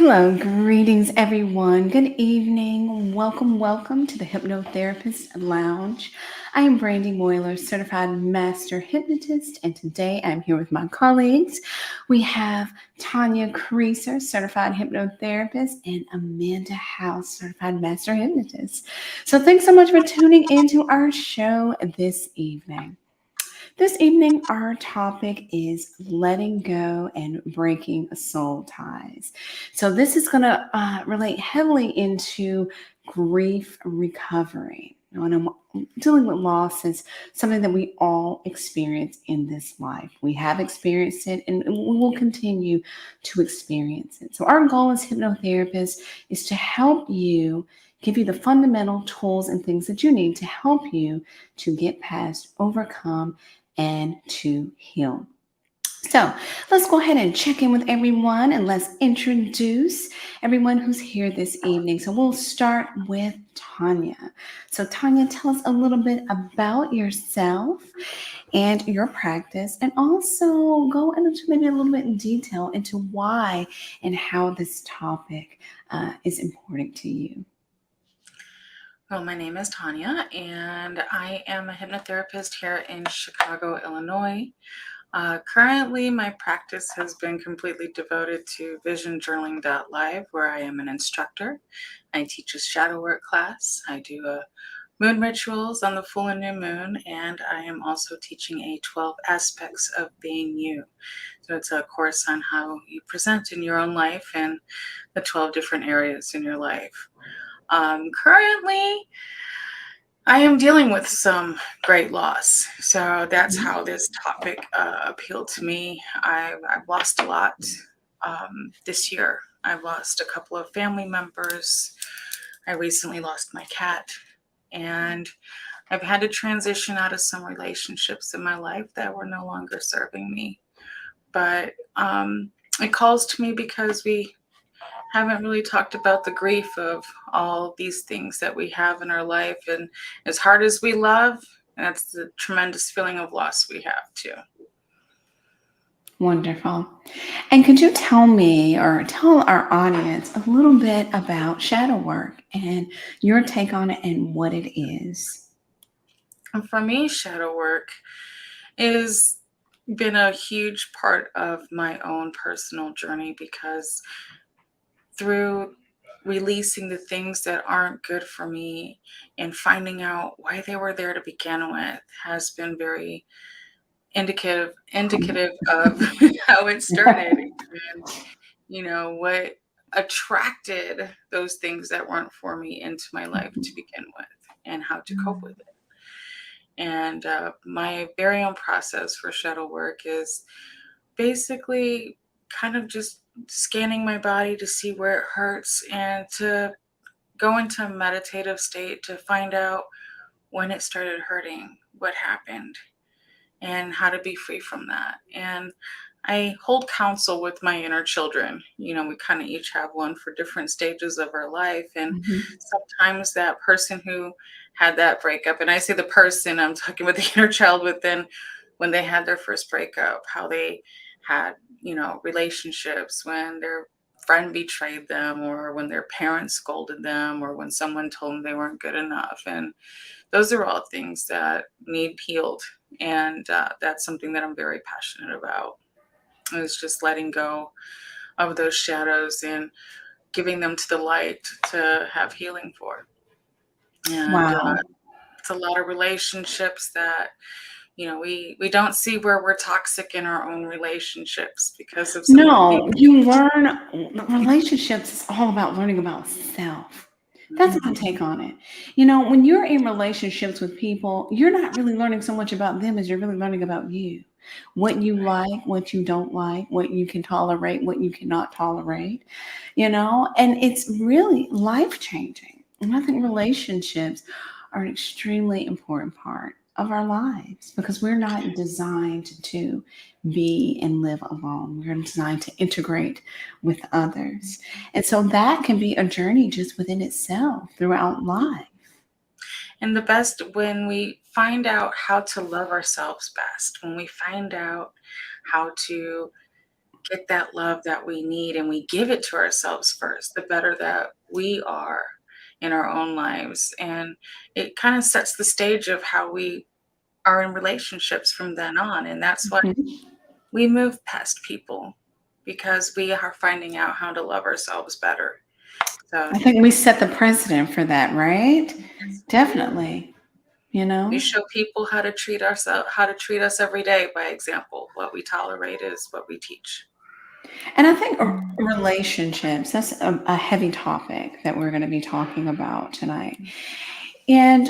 Hello, greetings everyone. Good evening. Welcome to the Hypnotherapist Lounge. I am Brandy Moyler, certified master hypnotist, and today I'm here with my colleagues. We have Tanya Creaser, certified hypnotherapist, and Amanda House, certified master hypnotist. So thanks so much for tuning into our show this evening. This evening, our topic is letting go and breaking soul ties. So, this is going to relate heavily into grief recovery. When I'm dealing with loss is something that we all experience in this life. We have experienced it and we will continue to experience it. So, our goal as hypnotherapists is to help you, give you the fundamental tools and things that you need to help you to get past, overcome, and to heal. So let's go ahead and check in with everyone and let's introduce everyone who's here this evening. So we'll start with Tanya. So, Tanya, tell us a little bit about yourself and your practice, and also go into maybe a little bit in detail into why and how this topic is important to you. Well, my name is Tanya, and I am a hypnotherapist here in Chicago, Illinois. Currently, my practice has been completely devoted to Vision Journaling.live, where I am an instructor. I teach a shadow work class. I do moon rituals on the full and new moon, and I am also teaching a 12 aspects of being you. So it's a course on how you present in your own life and the 12 different areas in your life. Currently, I am dealing with some great loss. So that's how this topic appealed to me. I've lost a lot this year. I've lost a couple of family members. I recently lost my cat. And I've had to transition out of some relationships in my life that were no longer serving me. But it calls to me because we haven't really talked about the grief of all these things that we have in our life. And as hard as we love, that's the tremendous feeling of loss we have too. Wonderful. And could you tell me or tell our audience a little bit about shadow work and your take on it and what it is? And for me, shadow work is been a huge part of my own personal journey because through releasing the things that aren't good for me and finding out why they were there to begin with has been very indicative of how it started and what attracted those things that weren't for me into my life to begin with and how to cope with it. And my very own process for shadow work is basically kind of just scanning my body to see where it hurts and to go into a meditative state to find out when it started hurting, what happened, and how to be free from that. And I hold counsel with my inner children. We kind of each have one for different stages of our life. And Mhm. sometimes that person who had that breakup, and I say the person, I'm talking with the inner child within, when they had their first breakup, how they had, relationships when their friend betrayed them or when their parents scolded them or when someone told them they weren't good enough. And those are all things that need healed. And that's something that I'm very passionate about. Is just letting go of those shadows and giving them to the light to have healing for. And Wow. it's a lot of relationships that we don't see where we're toxic in our own relationships because of some of the No, people. you learn relationships is all about learning about self. That's my Mhm. take on it. When you're in relationships with people, you're not really learning so much about them as you're really learning about you. What you like, what you don't like, what you can tolerate, what you cannot tolerate, and it's really life changing. And I think relationships are an extremely important part of our lives because we're not designed to be and live alone. We're designed to integrate with others. And so that can be a journey just within itself throughout life. And the best when we find out how to love ourselves best, when we find out how to get that love that we need and we give it to ourselves first, the better that we are in our own lives. And it kind of sets the stage of how we are in relationships from then on. And that's why Mhm. we move past people because we are finding out how to love ourselves better. So I think we set the precedent for that, right? yes, we do. Definitely, you We know? show people how to treat us every day by example. What we tolerate is what we teach. And I think relationships, that's a heavy topic that we're going to be talking about tonight. And,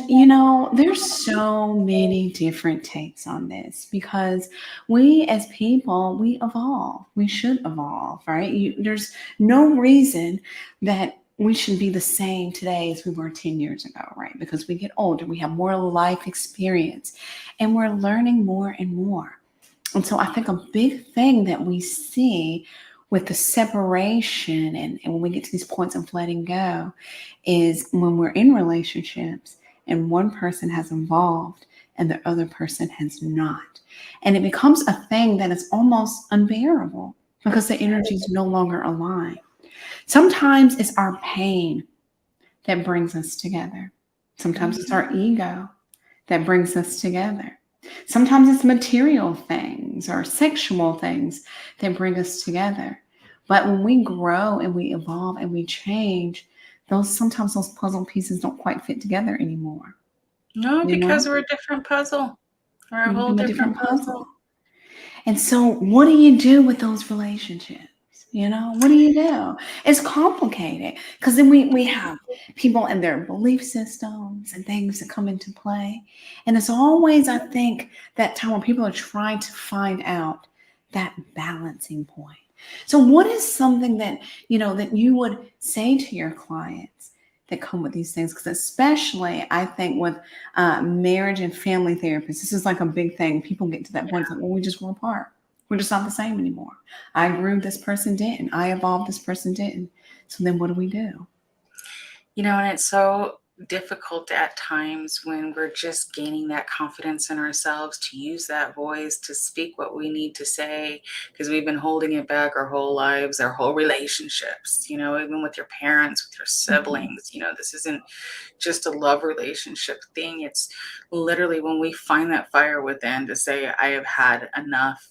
there's so many different takes on this because we as people, we evolve. We should evolve, right? There's no reason that we should be the same today as we were 10 years ago, right? Because we get older, we have more life experience, and we're learning more and more. And so I think a big thing that we see with the separation and when we get to these points of letting go is when we're in relationships and one person has evolved and the other person has not. And it becomes a thing that is almost unbearable because the energy is no longer aligned. Sometimes it's our pain that brings us together. Sometimes it's Mhm. our ego that brings us together. Sometimes it's material things or sexual things that bring us together. But when we grow and we evolve and we change, those puzzle pieces don't quite fit together anymore. No, You because know, we're a different puzzle. We're a we whole become a different different puzzle. puzzle. And so, what do you do with those relationships? What do you do? It's complicated because then we have people and their belief systems and things that come into play. And it's always, I think, that time when people are trying to find out that balancing point. So, what is something that you would say to your clients that come with these things? Because especially, I think with marriage and family therapists, this is like a big thing. People get to that point, it's like, well, we just grew apart. We're just not the same anymore. I grew, this person didn't. I evolved, this person didn't. So then what do we do? And it's so difficult at times when we're just gaining that confidence in ourselves to use that voice to speak what we need to say because we've been holding it back our whole lives, our whole relationships, even with your parents, with your Mhm. siblings. This isn't just a love relationship thing. It's literally when we find that fire within to say, I have had enough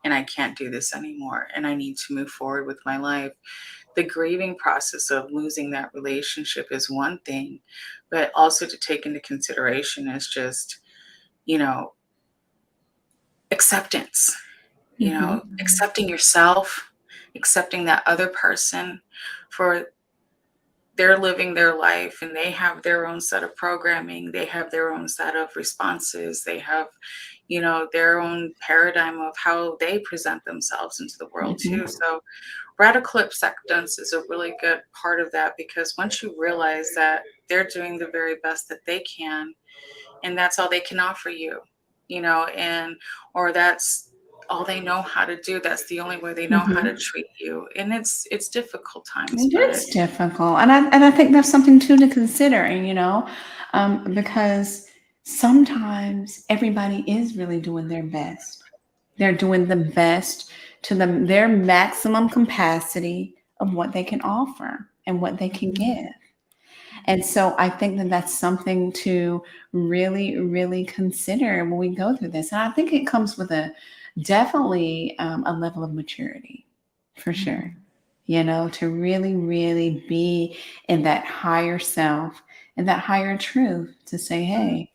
and I can't do this anymore and I need to move forward with my life. The grieving process of losing that relationship is one thing, but also to take into consideration is just, you know, acceptance, Mhm. accepting yourself, accepting that other person for they're living their life and they have their own set of programming, they have their own set of responses, they have their own paradigm of how they present themselves into the world too. Mhm. So radical acceptance is a really good part of that because once you realize that they're doing the very best that they can and that's all they can offer you, and or that's all they know how to do, that's the only way they know how to Mhm. treat you, and it's difficult times, It but is difficult, and I think that's something too to consider. Because sometimes everybody is really doing their best. They're doing the best to their maximum capacity of what they can offer and what they can give. And so I think that that's something to really, really consider when we go through this. And I think it comes with definitely a level of maturity for sure. To really, really be in that higher self and that higher truth to say, hey,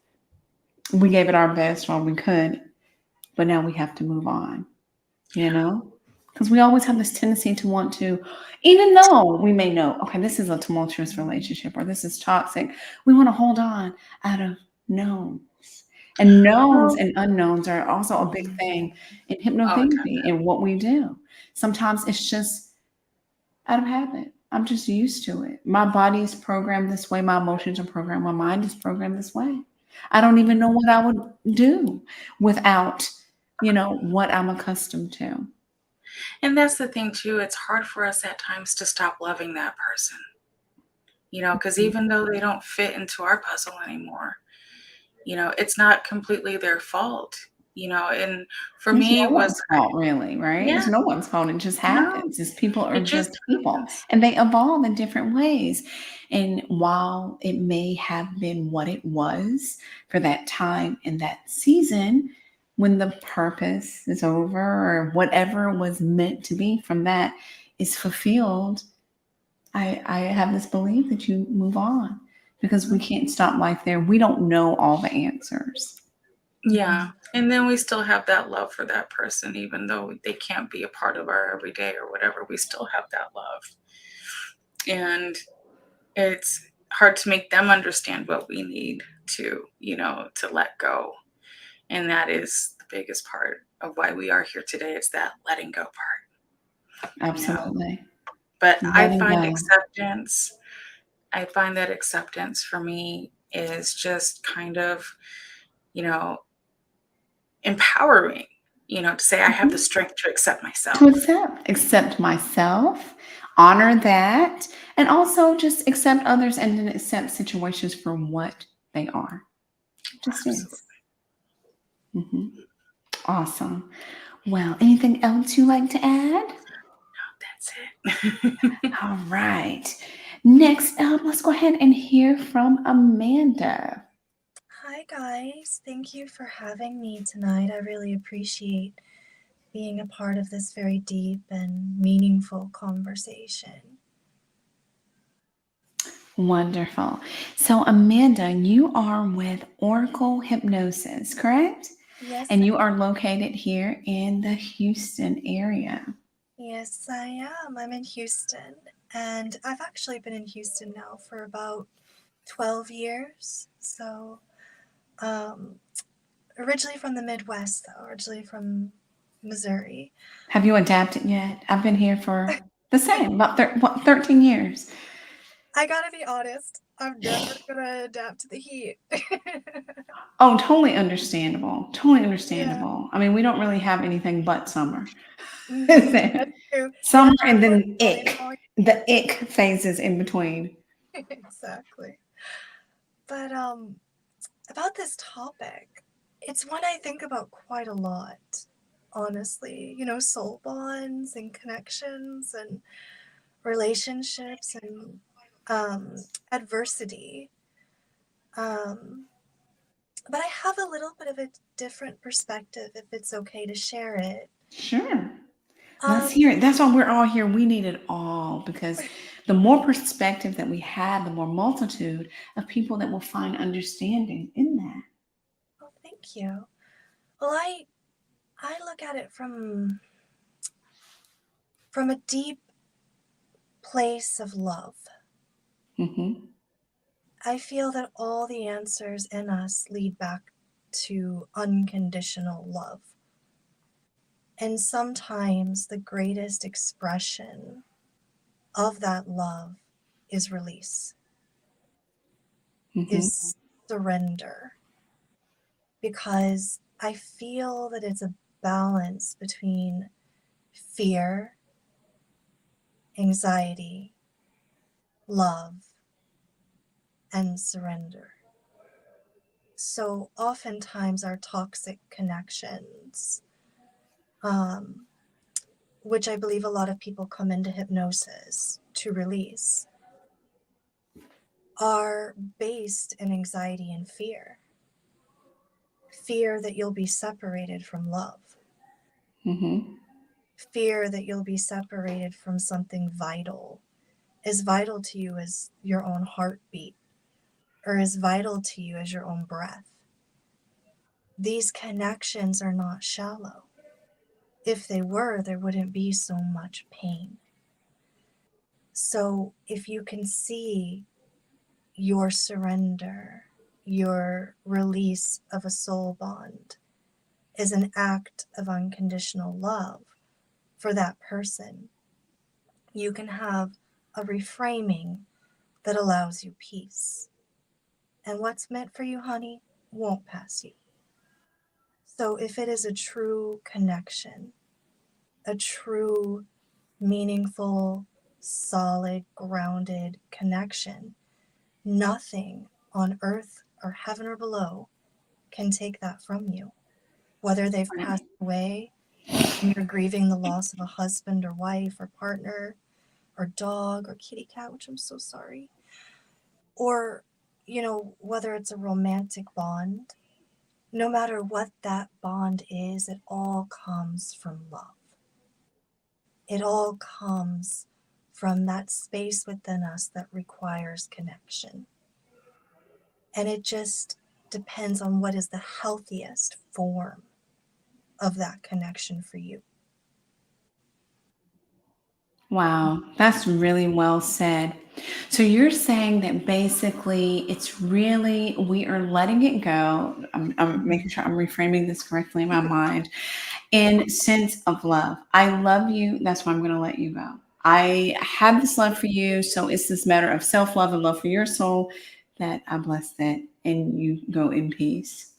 we gave it our best while we could, but now we have to move on, you know? Because we always have this tendency to want to, even though we may know, okay, this is a tumultuous relationship or this is toxic, we want to hold on out of knowns. And knowns well, and unknowns are also a big thing in oh, hypnotherapy and what we do. Sometimes it's just out of habit. I'm just used to it. My body is programmed this way. My emotions are programmed. My mind is programmed this way. I don't even know what I would do without, what I'm accustomed to. and that's the thing too, it's hard for us at times to stop loving that person, because even though they don't fit into our puzzle anymore, it's not completely their fault. And for It's me, no it was, one's fault really, right? yeah, It's no one's fault, it just no, happens. It's people are it just just people, happens. and they evolve in different ways, and while it may have been what it was for that time in that season, when the purpose is over or whatever was meant to be from that is fulfilled, I have this belief that you move on because we Mhm. can't stop life there. We don't know all the answers. Yeah, and then we still have that love for that person, even though they can't be a part of our everyday or whatever, we still have that love. And it's hard to make them understand what we need to let go. And that is the biggest part of why we are here today. It's that letting go part. Absolutely. But Letting go. I find that acceptance for me is just kind of, you know, empowering, to say I have the Mhm. strength to accept To myself. accept myself, honor that, and also just accept others and then accept situations for what they are. It just Absolutely. is. Mhm. Awesome. Well, anything else you like to add? That's it. All right. Next up, let's go ahead and hear from Amanda. Hi, guys. Thank you for having me tonight. I really appreciate being a part of this very deep and meaningful conversation. Wonderful. So, Amanda, you are with Oracle Hypnosis, correct? Yes, And you are located here in the Houston area. yes, I am. I'm in Houston, and I've actually been in Houston now for about 12 years. So, um, originally from the Midwest, though, originally from Missouri. Have you adapted yet? I've been here for the same, about 13 years. I gotta be honest, I'm never gonna adapt to the heat. Oh, totally understandable. Totally Yeah. understandable. I mean, we don't really have anything but summer. That's true. Summer Yeah, and summer, then sunny, ick. all The year. ick phases in between. Exactly. But about this topic, it's one I think about quite a lot, honestly. Soul bonds and connections and relationships and adversity. Um, but I have a little bit of a different perspective if it's okay to share it. Sure. Let's Um, hear it. That's why we're all here. We need it all because the more perspective that we have, the more multitude of people that will find understanding in that. oh, thank you. Well, I look at it from a deep place of love. Hmm. I feel that all the answers in us lead back to unconditional love. And sometimes the greatest expression of that love is release, Hmm. is surrender, because I feel that it's a balance between fear, anxiety, love, and surrender. So oftentimes our toxic connections, um, which I believe a lot of people come into hypnosis to release, are based in anxiety and fear. Fear that you'll be separated from love, Hmm. fear that you'll be separated from something vital, as vital to you as your own heartbeat, or as vital to you as your own breath. These connections are not shallow. If they were, there wouldn't be so much pain. So if you can see your surrender, your release of a soul bond is an act of unconditional love for that person, you can have a reframing that allows you peace. And what's meant for you, honey, won't pass you. So if it is a true connection, a true, meaningful, solid, grounded connection, nothing on earth or heaven or below can take that from you. whether they've Right. passed away and you're grieving the loss of a husband or wife or partner or dog or kitty cat, which I'm so sorry, or, whether it's a romantic bond, no matter what that bond is, it all comes from love. It all comes from that space within us that requires connection. And it just depends on what is the healthiest form of that connection for you. Wow, that's really well said. So you're saying that basically it's really, we are letting it go. I'm making Mhm. sure I'm reframing this correctly in my mind. In sense of love, I love you. That's why I'm going to let you go. I have this love for you. So it's this matter of self love and love for your soul that I bless that and you go in peace.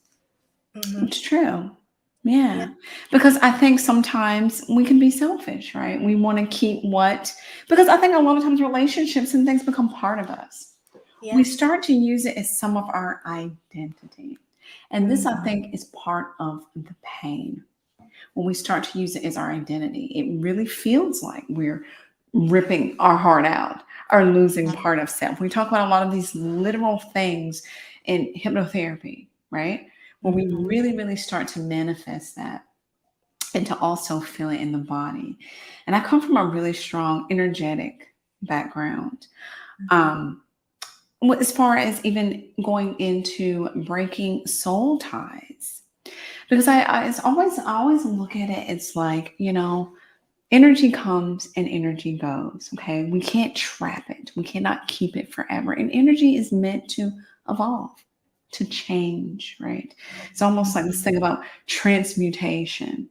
Mhm. It's true. Yeah. Yeah. Because I think sometimes we can be selfish, right? We want to keep what, because I think a lot of times relationships and things become part of us. We Yes. start to use it as some of our identity. And this, I Mhm. think, is part of the pain. When we start to use it as our identity, it really feels like we're ripping our heart out or losing Yeah. part of self. We talk about a lot of these literal things in hypnotherapy, right? Where we Mhm. really, really start to manifest that and to also feel it in the body. And I come from a really strong energetic background. Mhm. Um, as far as even going into breaking soul ties, because I always look at it. It's like, energy comes and energy goes. Okay, we can't trap it. We cannot keep it forever. And energy is meant to evolve, to change. Right? It's almost like this Mhm. thing about transmutation.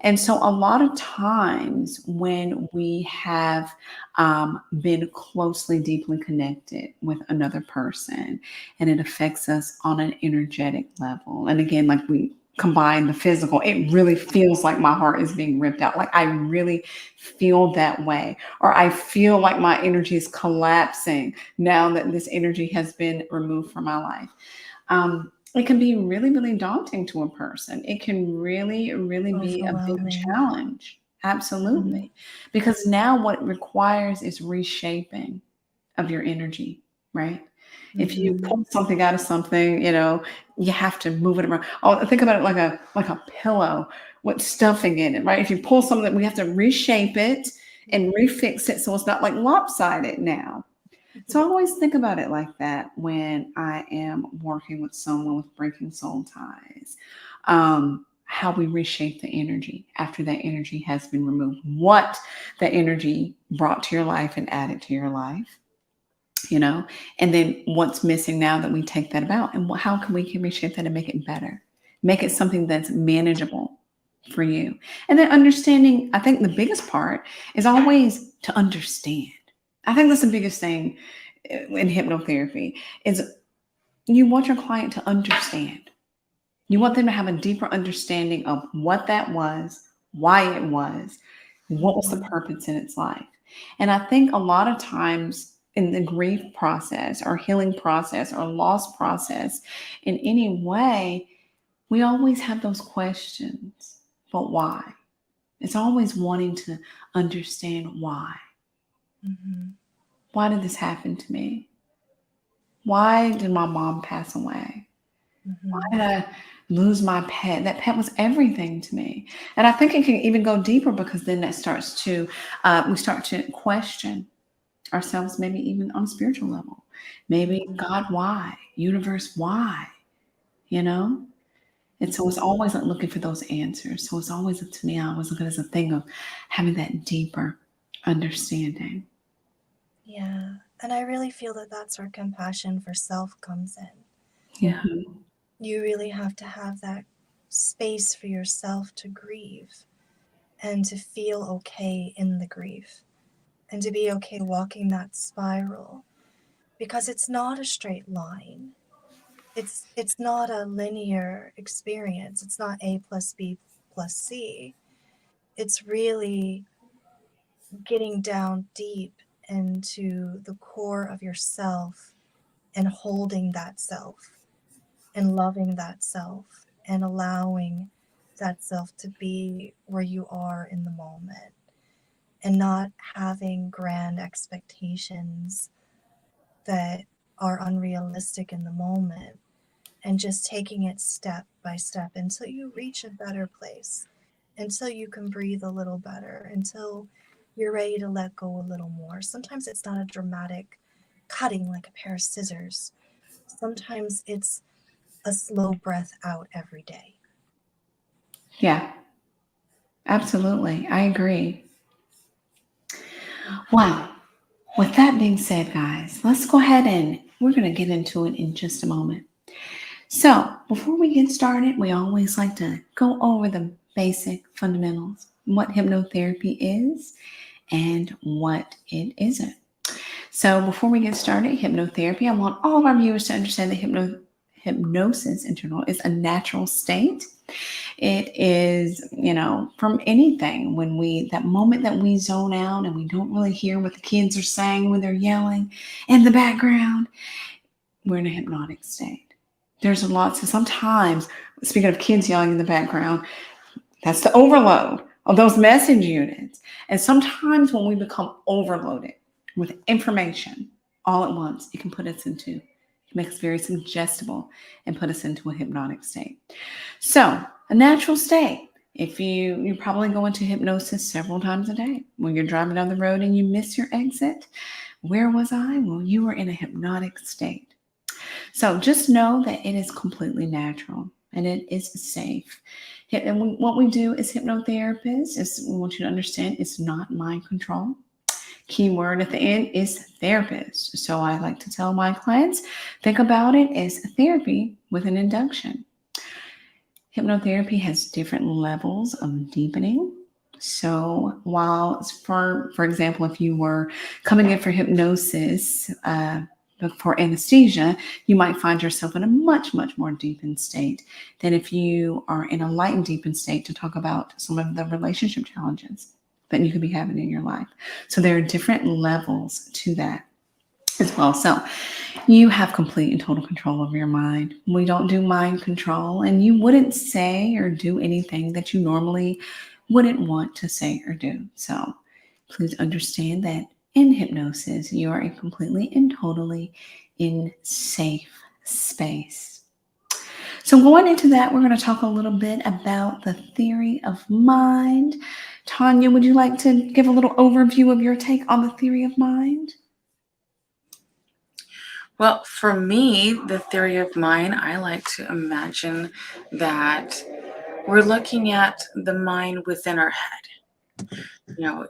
And so, a lot of times when we have been closely, deeply connected with another person and it affects us on an energetic level, and again, like we combine the physical, it really feels like my heart is being ripped out. Like I really feel that way, or I feel like my energy is collapsing now that this energy has been removed from my life. It can be really, really daunting to a person. It can really, really be a big Overwhelming. challenge. Mhm. Absolutely. Because now what it requires is reshaping of your energy, right? If you Mhm. pull something out of something, you have to move it around. Oh, think about it like a pillow with stuffing in it, right? If you pull something, we have to reshape it and refix it so it's not like lopsided now. So I always think about it like that when I am working with someone with breaking soul ties. How we reshape the energy after that energy has been removed, what the energy brought to your life and added to your life, you know, and then what's missing now that we take that about, and how can we can reshape that and make it better, make it something that's manageable for you. And then understanding, I think the biggest part is always to understand. I think that's the biggest thing in hypnotherapy is you want your client to understand. You want them to have a deeper understanding of what that was, why it was, what was the Mhm. purpose in its life. And I think a lot of times in the grief process or healing process or loss process, in any way, we always have those questions. But why? It's always wanting to understand why. Mhm. Why did this happen to me? Why did my mom pass away? Why Mhm. did I lose my pet? That pet was everything to me. And I think it can even go deeper because then that starts to, we start to question ourselves, maybe even on a spiritual level. Maybe Mhm. God, why? Universe, why? You know? And so it's Mhm. always like looking for those answers. So it's always, to me, I always look at it as a thing of having that deeper understanding. Yeah. And I really feel that that's where compassion for self comes in. Yeah. Mhm. You really have to have that space for yourself to grieve and to feel okay in the grief and to be okay walking that spiral, because it's not a straight line. It's not a linear experience. It's not A plus B plus C. It's really getting down deep into the core of yourself and holding that self and loving that self and allowing that self to be where you are in the moment and not having grand expectations that are unrealistic in the moment, and just taking it step by step until you reach a better place, until you can breathe a little better, until you're ready to let go a little more. Sometimes it's not a dramatic cutting like a pair of scissors. Sometimes it's a slow breath out every day. Yeah, absolutely. I agree. Wow. With that being said, guys, let's go ahead and we're going to get into it in just a moment. So, before we get started, we always like to go over the basic fundamentals, what hypnotherapy is and what it isn't. So, before we get started, hypnotherapy, I want all of our viewers to understand that hypnosis in general is a natural state. It is, from anything that moment that we zone out and we don't really hear what the kids are saying when they're yelling in the background, we're in a hypnotic state. There's a lot. So sometimes, speaking of kids yelling in the background, that's the overload of those message units. And sometimes when we become overloaded with information all at once, it can make us very suggestible and put us into a hypnotic state. So, a natural state. If you probably go into hypnosis several times a day. When you're driving down the road and you miss your exit, where was I? Well, you were in a hypnotic state. So just know that it is completely natural and it is safe. And what we do as hypnotherapists is we want you to understand it's not mind control. Key word at the end is therapist. So I like to tell my clients, think about it as therapy with an induction. Hypnotherapy has different levels of deepening. So while, for example, if you were coming in for hypnosis for anesthesia, you might find yourself in a much, much more deepened state than if you are in a light and deepened state to talk about some of the relationship challenges that you could be having in your life. So there are different levels to that as well. So you have complete and total control over your mind. We don't do mind control, and you wouldn't say or do anything that you normally wouldn't want to say or do. So please understand that in hypnosis, you are completely and totally in safe space. So going into that, we're going to talk a little bit about the theory of mind. Tanya, would you like to give a little overview of your take on the theory of mind? Well, for me, the theory of mind, I like to imagine that we're looking at the mind within our head.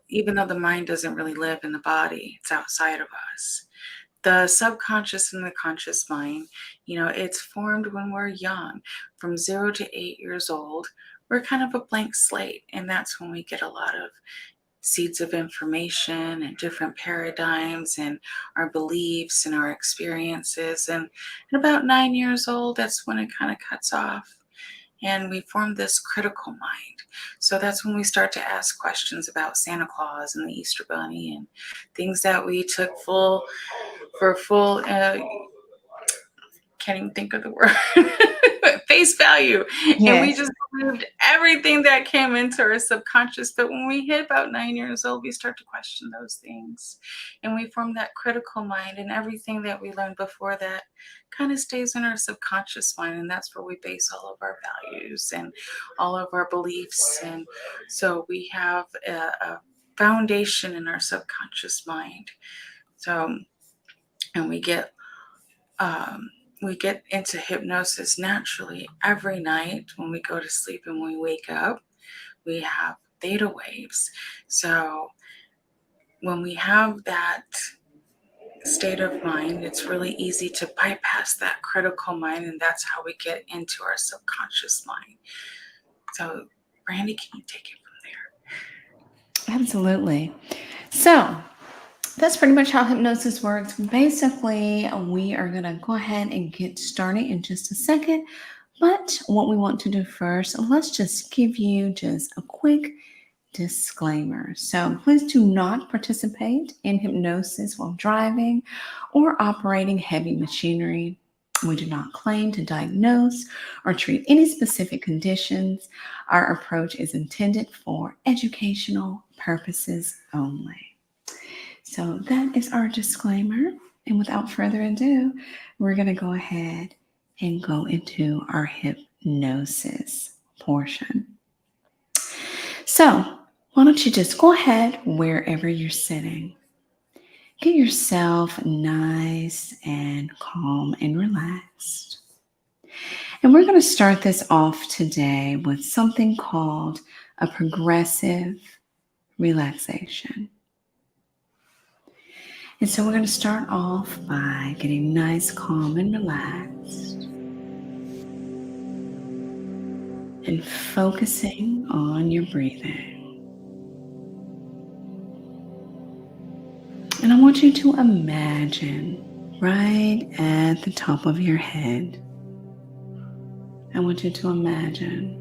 Even though the mind doesn't really live in the body, it's outside of us. The subconscious and the conscious mind, it's formed when we're young, from 0 to 8 years old. We're kind of a blank slate, and that's when we get a lot of seeds of information and different paradigms and our beliefs and our experiences. And at about 9 years old, that's when it kind of cuts off. And we form this critical mind. So that's when we start to ask questions about Santa Claus and the Easter Bunny and things that we took can't even think of the word, face value. And we Yes. just believed everything that came into our subconscious. But when we hit about 9 years old, we start to question those things. And we form that critical mind, and everything that we learned before that kind of stays in our subconscious mind. And that's where we base all of our values and all of our beliefs. And so we have a foundation in our subconscious mind. So, and we get into hypnosis naturally every night when we go to sleep, and when we wake up, we have theta waves. So when we have that state of mind, it's really easy to bypass that critical mind, and that's how we get into our subconscious mind. So, Brandy, can you take it from there? Absolutely. So that's pretty much how hypnosis works. Basically, we are going to go ahead and get started in just a second. But what we want to do first, let's just give you just a quick disclaimer. So please do not participate in hypnosis while driving or operating heavy machinery. We do not claim to diagnose or treat any specific conditions. Our approach is intended for educational purposes only. So that is our disclaimer. And without further ado, we're going to go ahead and go into our hypnosis portion. So, why don't you just go ahead wherever you're sitting. Get yourself nice and calm and relaxed. And we're going to start this off today with something called a progressive relaxation. And so we're going to start off by getting nice, calm, and relaxed. And focusing on your breathing. And I want you to imagine right at the top of your head, I want you to imagine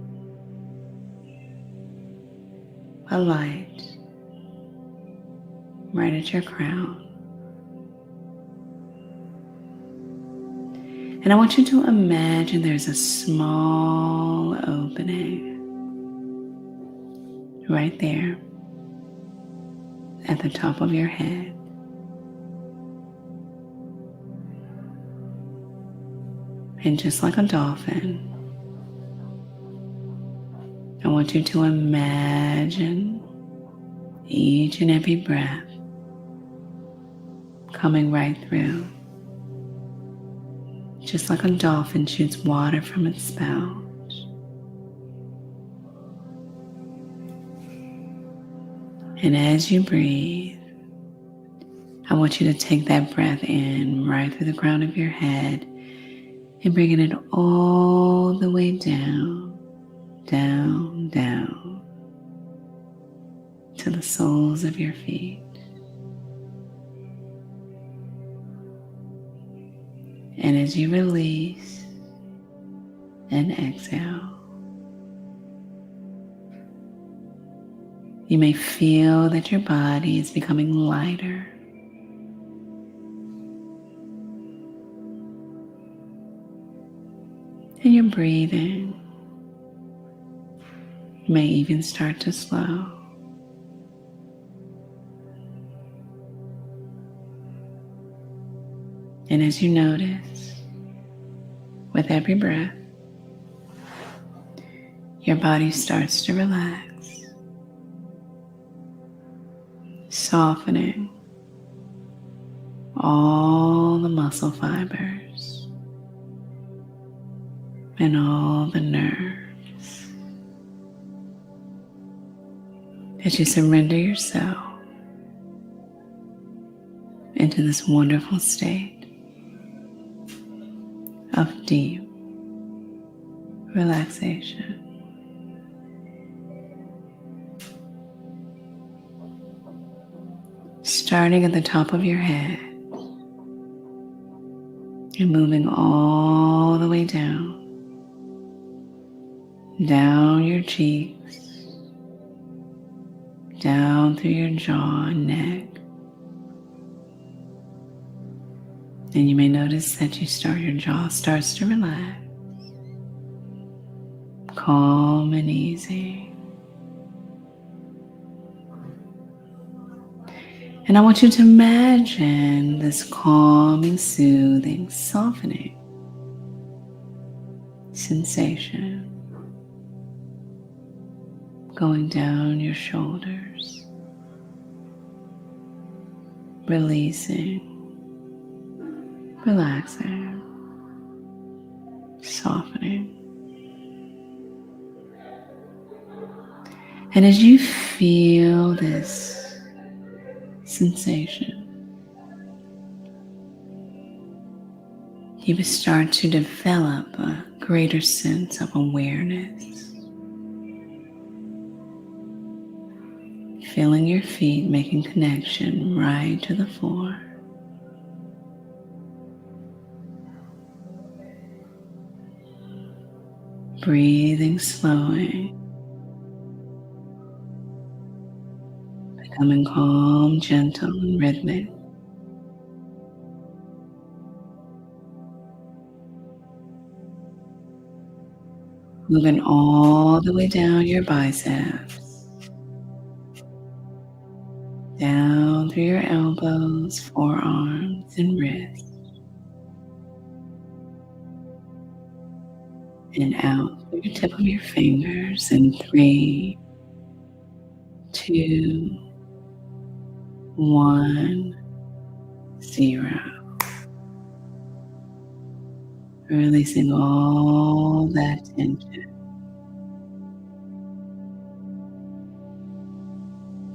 a light right at your crown. And I want you to imagine there's a small opening right there at the top of your head. And just like a dolphin, I want you to imagine each and every breath coming right through. Just like a dolphin shoots water from its spout. And as you breathe, I want you to take that breath in right through the crown of your head and bringing it all the way down, down, down to the soles of your feet. And as you release and exhale, you may feel that your body is becoming lighter. And your breathing may even start to slow. And as you notice, with every breath, your body starts to relax, softening all the muscle fibers and all the nerves. As you surrender yourself into this wonderful state of deep relaxation. Starting at the top of your head and moving all the way down your cheeks, down through your jaw and neck. And you may notice that your jaw starts to relax, calm and easy. And I want you to imagine this calming, soothing, softening sensation going down your shoulders, releasing, relaxing, softening. And as you feel this sensation, you will start to develop a greater sense of awareness. Feeling your feet making connection right to the floor. Breathing, slowing, becoming calm, gentle, and rhythmic. moving all the way down your biceps, down through your elbows, forearms, and wrists, and out through the tip of your fingers in 3, 2, 1, 0. Releasing all that tension.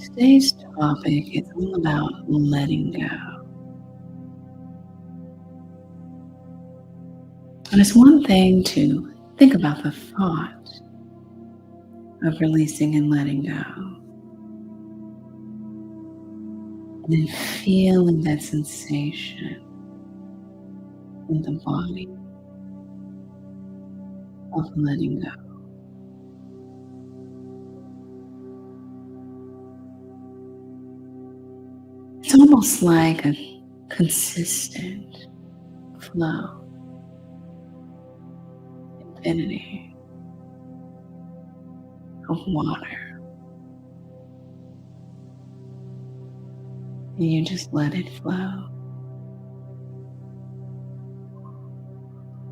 Today's topic is all about letting go. And it's one thing to think about the thought of releasing and letting go, and then feeling that sensation in the body of letting go. It's almost like a consistent flow, infinity of water. And you just let it flow.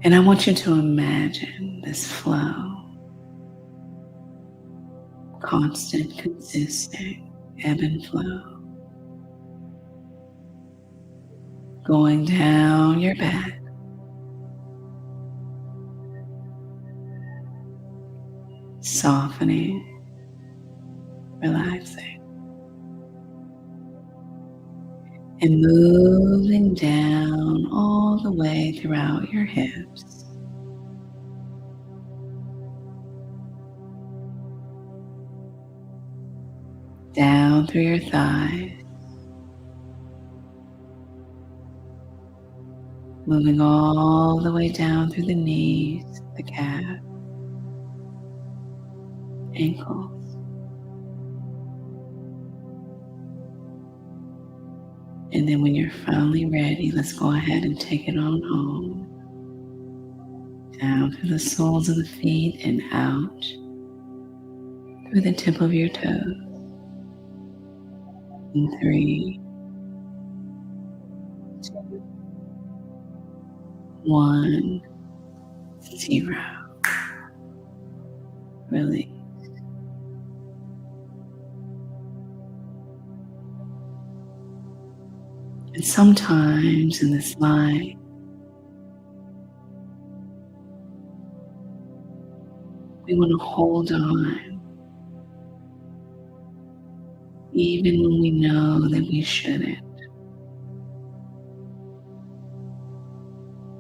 And I want you to imagine this flow, constant, consistent ebb and flow, going down your back, softening, relaxing, and moving down all the way throughout your hips, down through your thighs, moving all the way down through the knees, the calf, ankles. And then when you're finally ready, let's go ahead and take it on home. Down through the soles of the feet and out through the tip of your toes. In 3, 2, 1, 0. Release. And sometimes in this life, we want to hold on, even when we know that we shouldn't.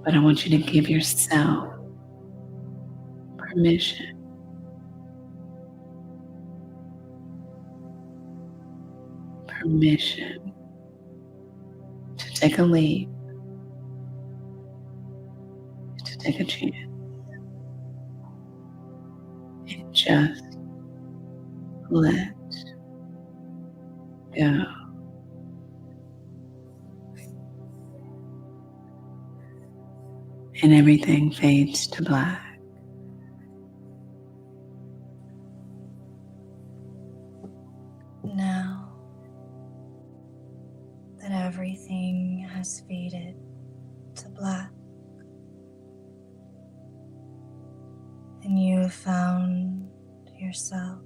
But I want you to give yourself permission to take a leap, to take a chance, and just let go. And everything fades to black. Now that everything has faded to black and you have found yourself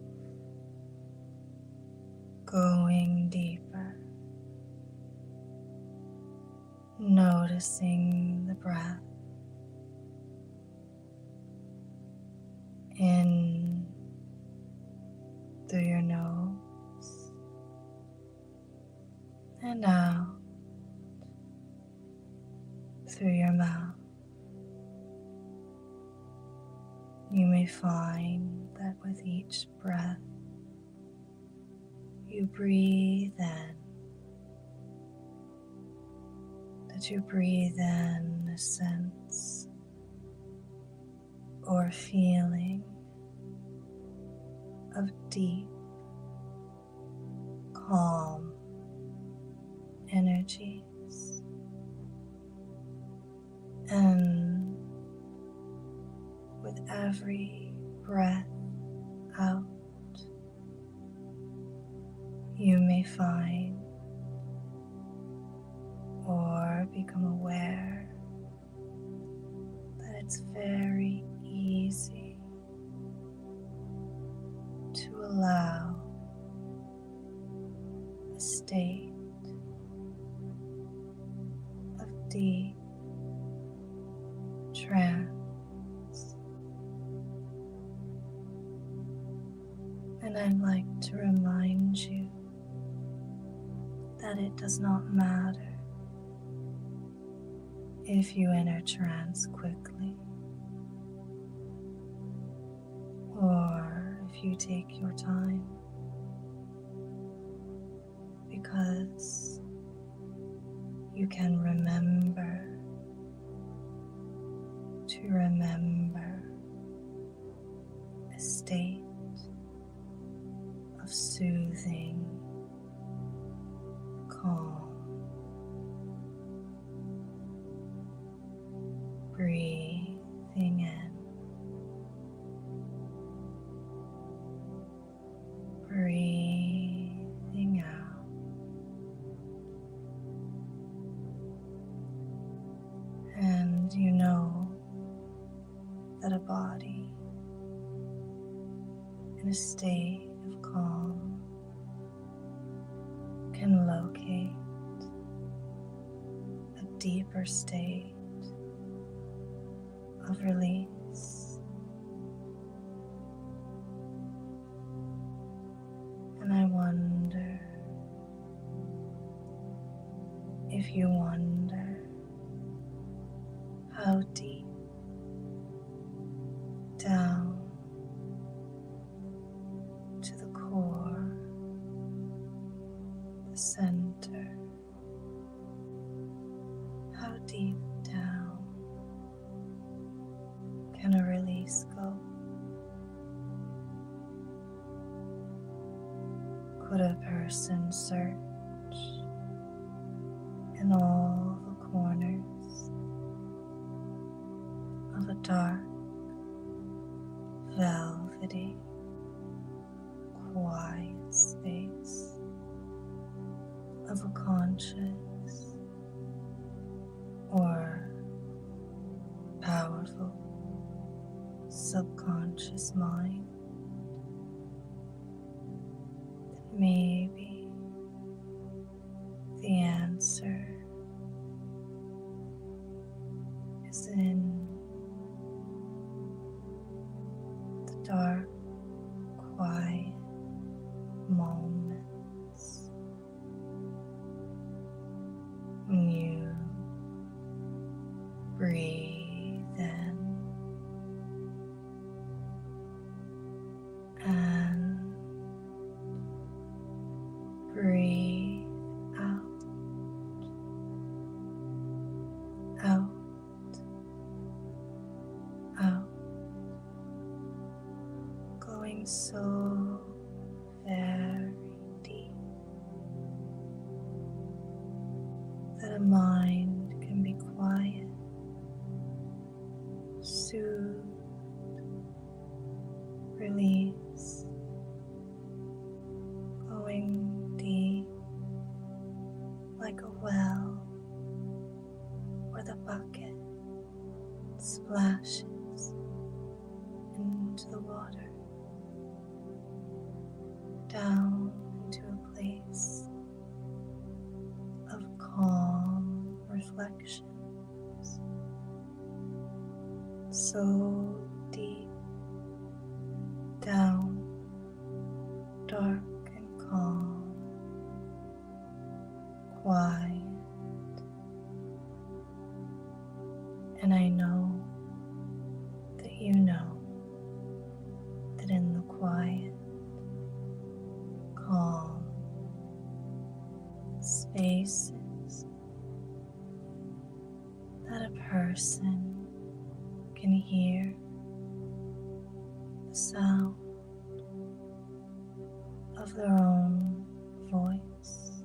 going deeper, noticing the breath in through your nose and out through your mouth. You may find that with each breath you breathe in, that you breathe in a sense or feeling of deep, calm energies. And with every breath out, you may find or become aware that it's very easy to allow a state of deep trance. And I'd like to remind you that it does not matter if you enter trance quickly or if you take your time, because you can remember to remember a state of soothing, calm, breathing in, breathing out, and you know that a body in a state of calm can locate a deeper state of release. And I wonder if you wonder how deep down to the core, the center, how deep down can a release go? Could a person search in all the corners of a dark, velvety, quiet space of a conscious or powerful subconscious mind? Then maybe the answer is in the dark, quiet moments when you breathe in and breathe out, out, out, going so very deep that a mind can be quiet, soothed, release, going deep like a well where the bucket splashes into the water, down into a place of calm reflections, so deep down, dark and calm, quiet. And I know that you know that in the quiet, calm spaces that a person can hear the sound of their own voice,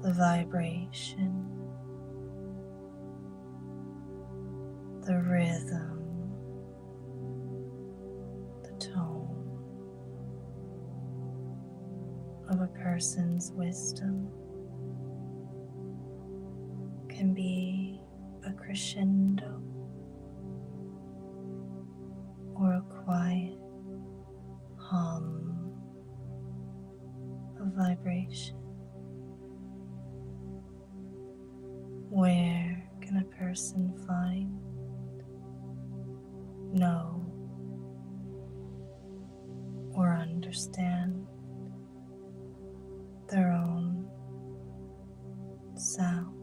the vibration, the rhythm of a person's wisdom can be a crescendo or a quiet hum of vibration. Where can a person find, know, or understand their own sound?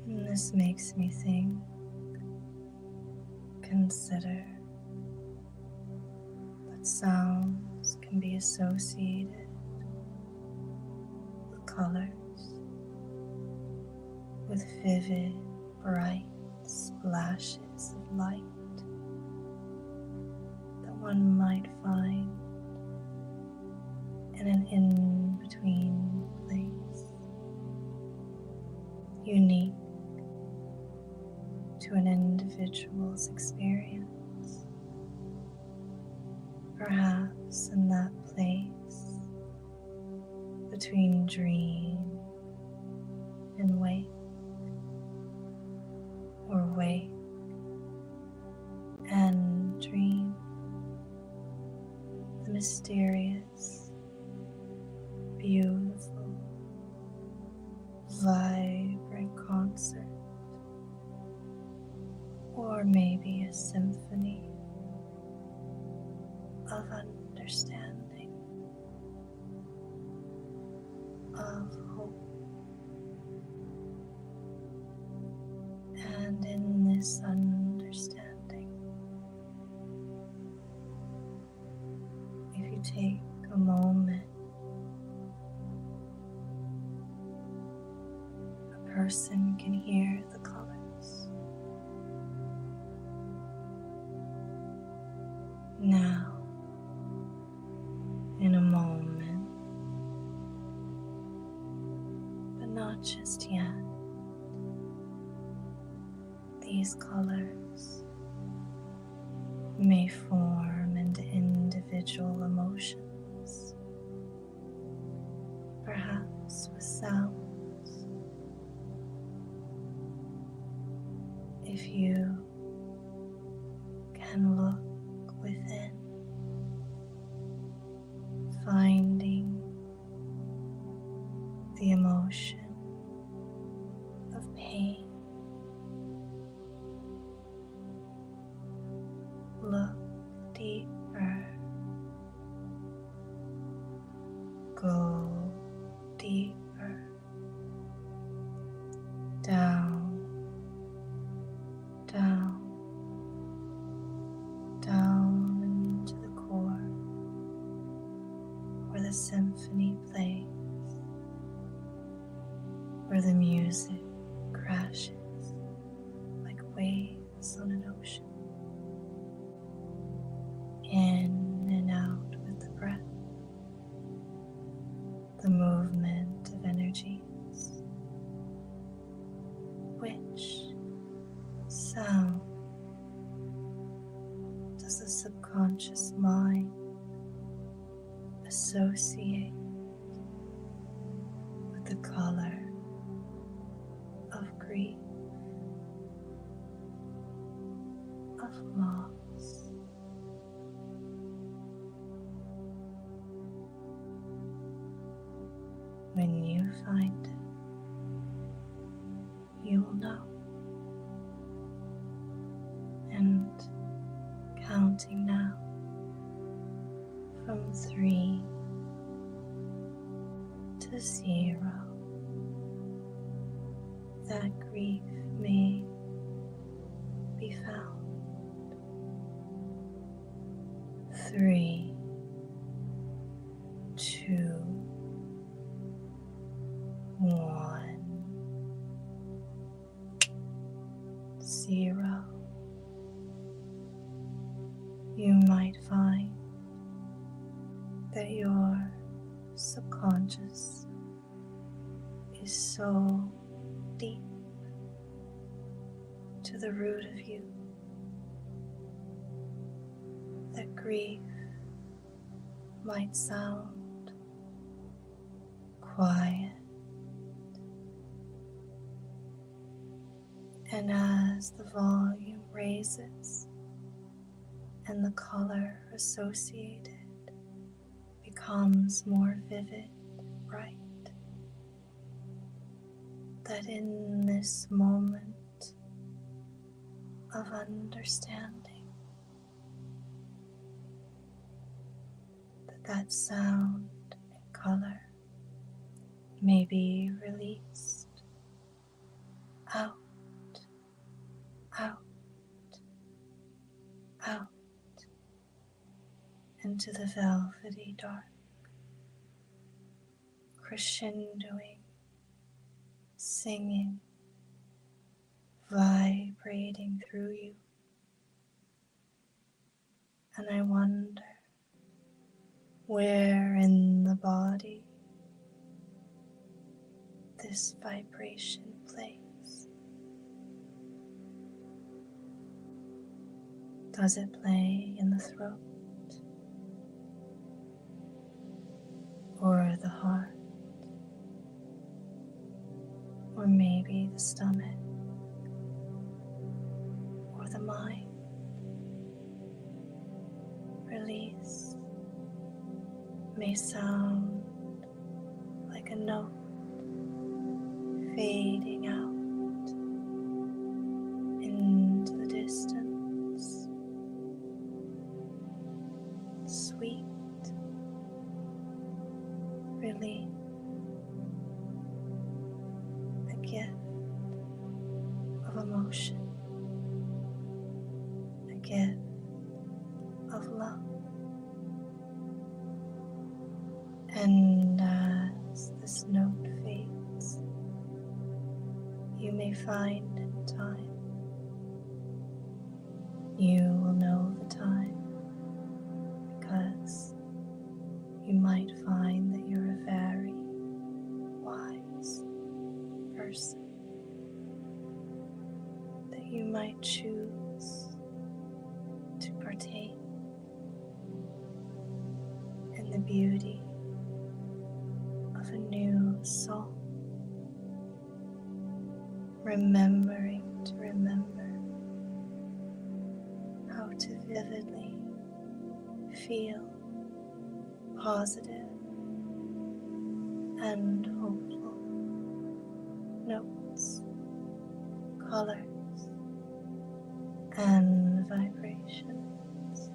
And this makes me think, consider that sounds can be associated with colors, with vivid, bright splashes of light that one might find in an in-between place, unique to an individual's experience. Perhaps in that place between dream and wake, or wake and dream, the mysterious, beautiful, vibrant concert, or maybe a symphony of understanding, of hope. And in this understanding, if you take a moment, a person can hear the colors. Now, in a moment, but not just yet, these colors may form into individual emotions, perhaps with sounds. If you can look within, finding the emotion of pain, look deeper, go deeper, down, down, down into the core, where the symphony plays, where the music crashes like waves on an ocean. In and out with the breath, the movement of energies. Which sound does the subconscious mind associate with the color of grief, of loss? When you find it, you will know. And counting now from 3 to 0, that grief may be found. 3, 2, 1, 0. You might find that your subconscious is so deep to the root of you that grief might sound quiet, and as the volume raises and the color associated becomes more vivid, bright, that in this moment of understanding, that sound and color may be released out, out, out into the velvety dark, crescendoing, singing, vibrating through you. And I wonder where in the body this vibration plays. Does it play in the throat or the heart, or maybe the stomach or the mind? Release may sound like a note fading out into the distance, sweet relief, a gift of emotion, a gift of love. And as this note fades, you may find in time, you will know the time, because you might find that you're a very wise person, that you might choose to partake in the beauty of a new soul, remembering to remember how to vividly feel positive and hopeful notes, colors, and vibrations.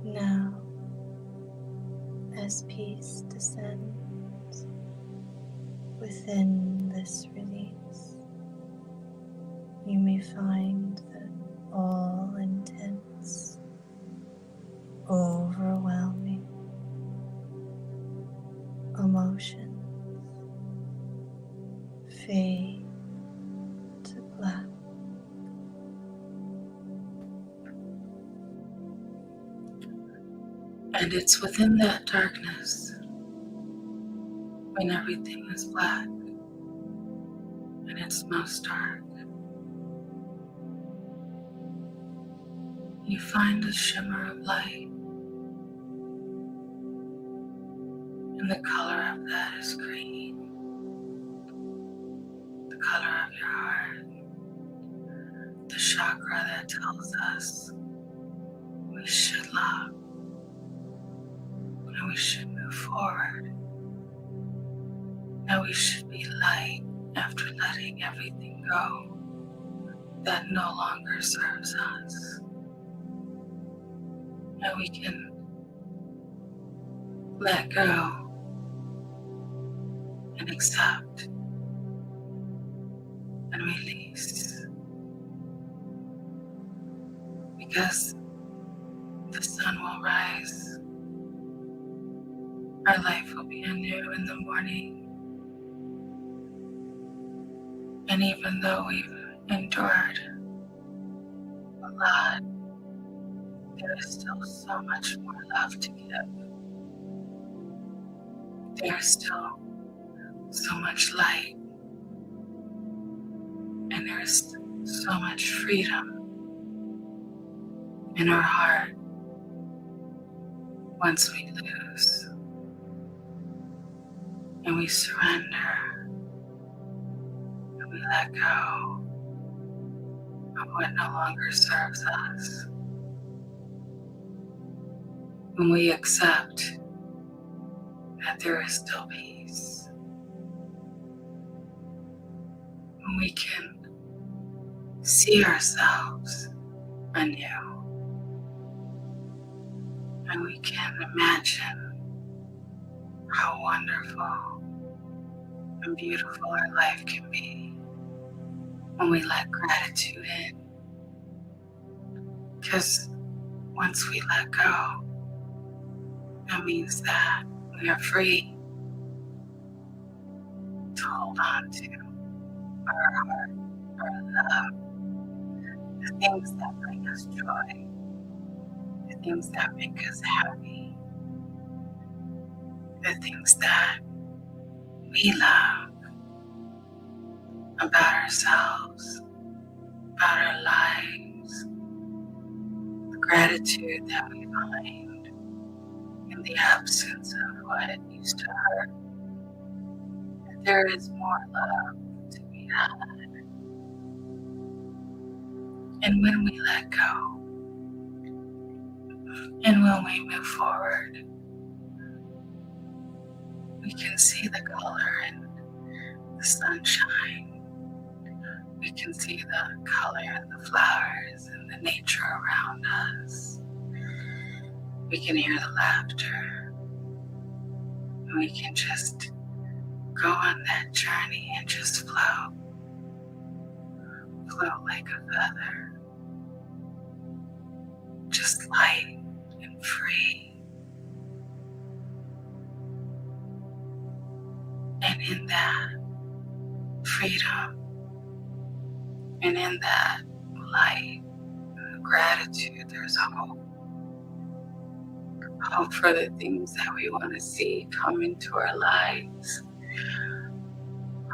Now, as peace descends within this release, you may find that all intense, overwhelming emotions fade to black. And it's within that darkness, when everything is black and it's most dark, you find a shimmer of light, and the color of that is green, the color of your heart, the chakra that tells us we should love and we should move forward, that we should be light after letting everything go that no longer serves us, that we can let go and accept and release, because the sun will rise, our life will be anew in the morning. And even though we've endured a lot, there is still so much more love to give. There is still so much light, and there is so much freedom in our heart once we lose and we surrender and we let go of what no longer serves us, when we accept that there is still peace, when we can see ourselves anew, and we can imagine how wonderful and beautiful our life can be when we let gratitude in. Because once we let go, that means that we are free to hold on to our heart, our love, the things that bring us joy, the things that make us happy, the things that we love about ourselves, about our lives, the gratitude that we find in the absence of what used to hurt. That there is more love to be had. And when we let go, and when we move forward, we can see the color in the sunshine. We can see the color in the flowers and the nature around us. We can hear the laughter. And we can just go on that journey and just float. Float like a feather. Just light and free. And in that freedom, and in that light and gratitude, there's hope. Hope for the things that we want to see come into our lives.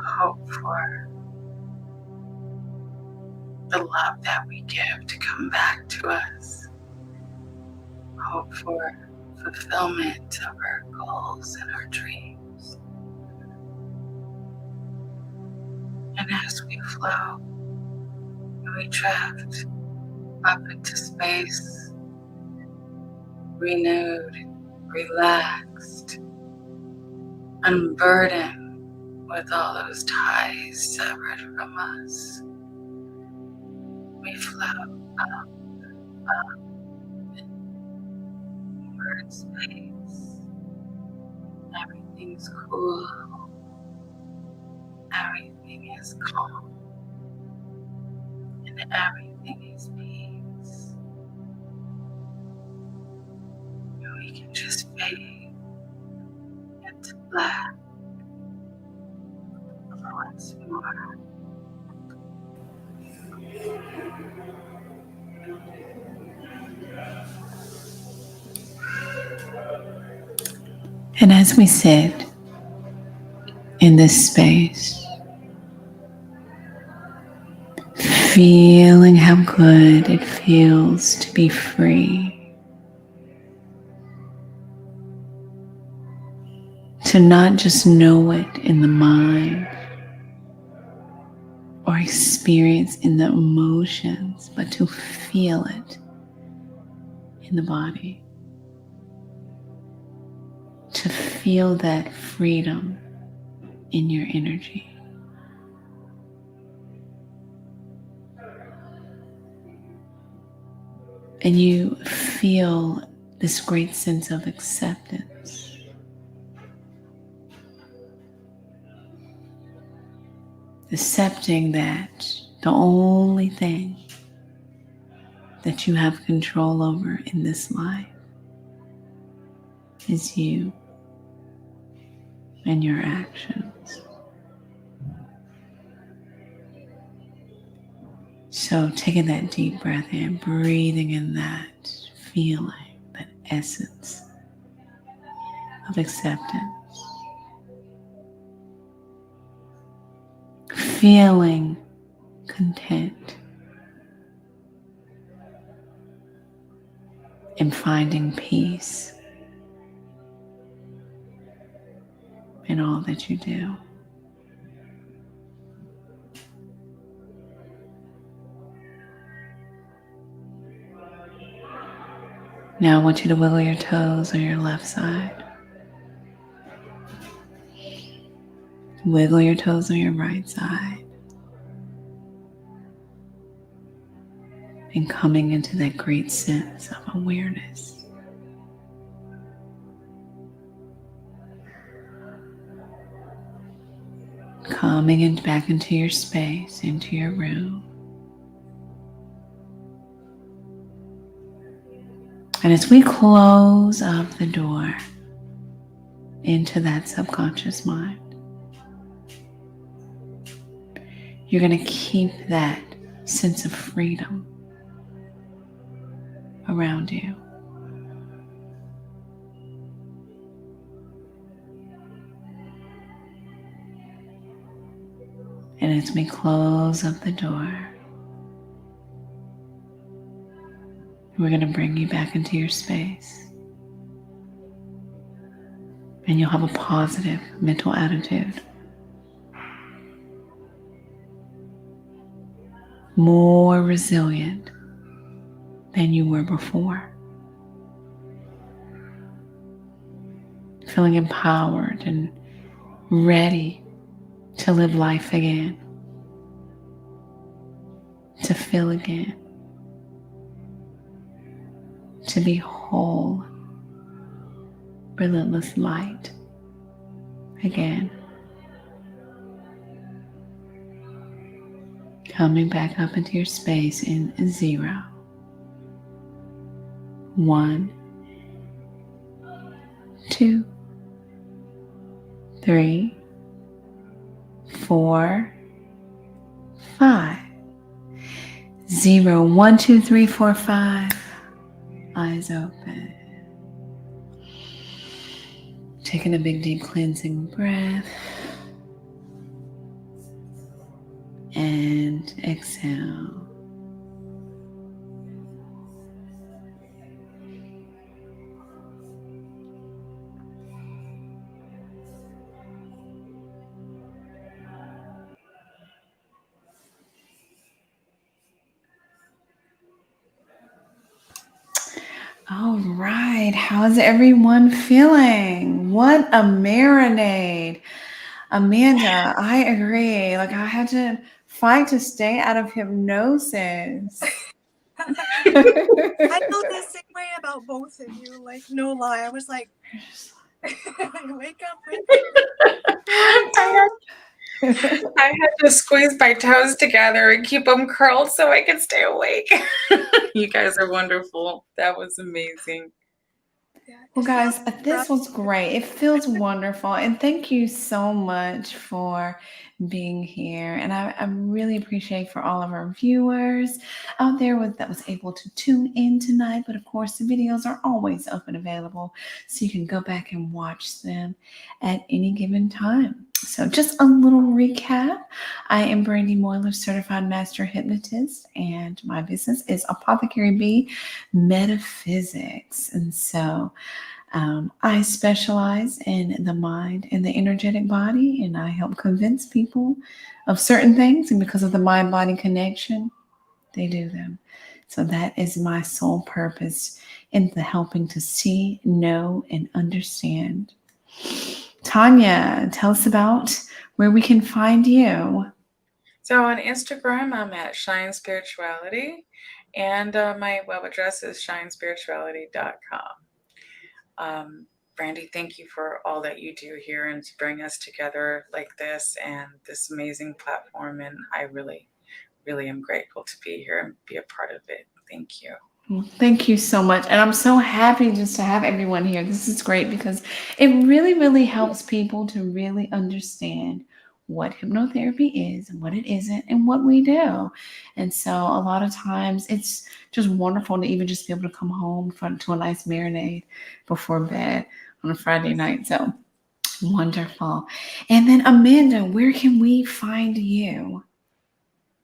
Hope for the love that we give to come back to us. Hope for fulfillment of our goals and our dreams. And as we flow and we drift up into space, renewed, relaxed, unburdened with all those ties severed from us, we float up, we're in space. Everything's cool. Everything is calm. And everything is peace. And we can just fade into black once more. And as we sit in this space, feeling how good it feels to be free, to not just know it in the mind or experience in the emotions, but to feel it in the body, to feel that freedom in your energy. And you feel this great sense of acceptance. Accepting that the only thing that you have control over in this life is you and your actions. So taking that deep breath in, breathing in that feeling, that essence of acceptance. Feeling content and finding peace in all that you do. Now I want you to wiggle your toes on your left side. Wiggle your toes on your right side. And coming into that great sense of awareness. Coming in back into your space, into your room. And as we close up the door into that subconscious mind, you're going to keep that sense of freedom around you. And as we close up the door, we're going to bring you back into your space. And you'll have a positive mental attitude. More resilient than you were before. Feeling empowered and ready to live life again. To feel again. To be whole. Relentless light again. Coming back up into your space in 0, 1, 2, 3, 4, 5. 0, 1, 2, 3, 4, 5. Eyes open. Taking a big deep cleansing breath. And exhale. All right, how's everyone feeling? What a marinade. Amanda, I agree. Like I had to fight to stay out of hypnosis. I felt the same way about both of you. Like, no lie. I was like, wake up. I had to squeeze my toes together and keep them curled so I could stay awake. You guys are wonderful. That was amazing. Yeah, Well, guys, this was great. It feels wonderful. And thank you so much for being here. And I really appreciate for all of our viewers out there that was able to tune in tonight. But of course, the videos are always up and available. So you can go back and watch them at any given time. So just a little recap. I am Brandy Moyler, Certified Master Hypnotist. And my business is Apothecary Bee Metaphysics. And so I specialize in the mind and the energetic body, and I help convince people of certain things. And because of the mind-body connection, they do them. So that is my sole purpose in the helping to see, know, and understand. Tanya, tell us about where we can find you. So on Instagram, I'm at Shine Spirituality, and my web address is shinespirituality.com. Brandy, thank you for all that you do here and to bring us together like this and this amazing platform. And I really, really am grateful to be here and be a part of it. Thank you. Well, thank you so much. And I'm so happy just to have everyone here. This is great because it really, really helps people to really understand what hypnotherapy is and what it isn't and what we do. And so a lot of times it's just wonderful to even just be able to come home to a nice marinade before bed on a Friday night. So wonderful. And then Amanda, where can we find you?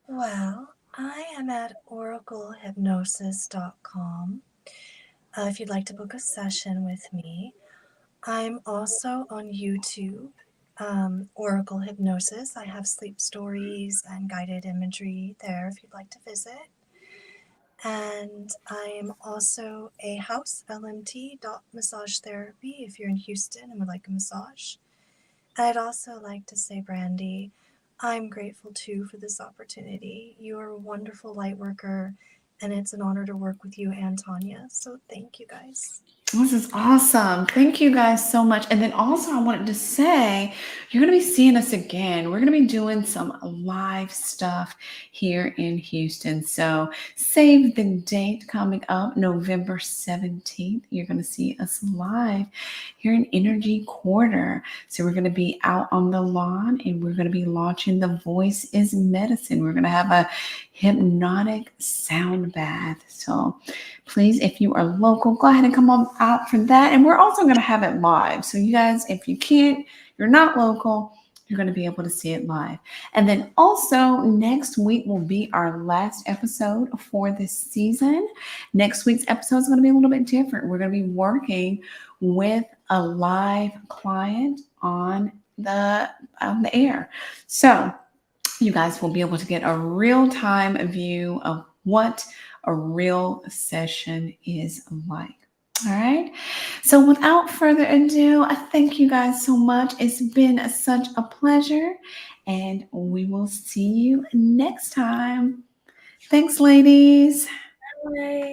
Well, I am at oraclehypnosis.com. If you'd like to book a session with me. I'm also on YouTube Oracle hypnosis. I have sleep stories and guided imagery there if you'd like to visit. And I am also a house LMT massage therapy if you're in Houston and would like a massage. And I'd also like to say, Brandy, I'm grateful too for this opportunity. You're a wonderful light worker, and it's an honor to work with you and Tanya. So thank you guys. This is awesome. Thank you guys so much. And then also, I wanted to say, you're going to be seeing us again. We're going to be doing some live stuff here in Houston. So save the date coming up, November 17th. You're going to see us live here in Energy Quarter. So we're going to be out on the lawn and we're going to be launching The Voice is Medicine. We're going to have a hypnotic sound bath. So please, if you are local, go ahead and come on out for that. And we're also going to have it live. So you guys, if you're not local, you're going to be able to see it live. And then also next week will be our last episode for this season. Next week's episode is going to be a little bit different. We're going to be working with a live client on the air. So you guys will be able to get a real-time view of what a real session is like. All right. So without further ado, I thank you guys so much. It's been such a pleasure, and we will see you next time. Thanks, ladies. Bye.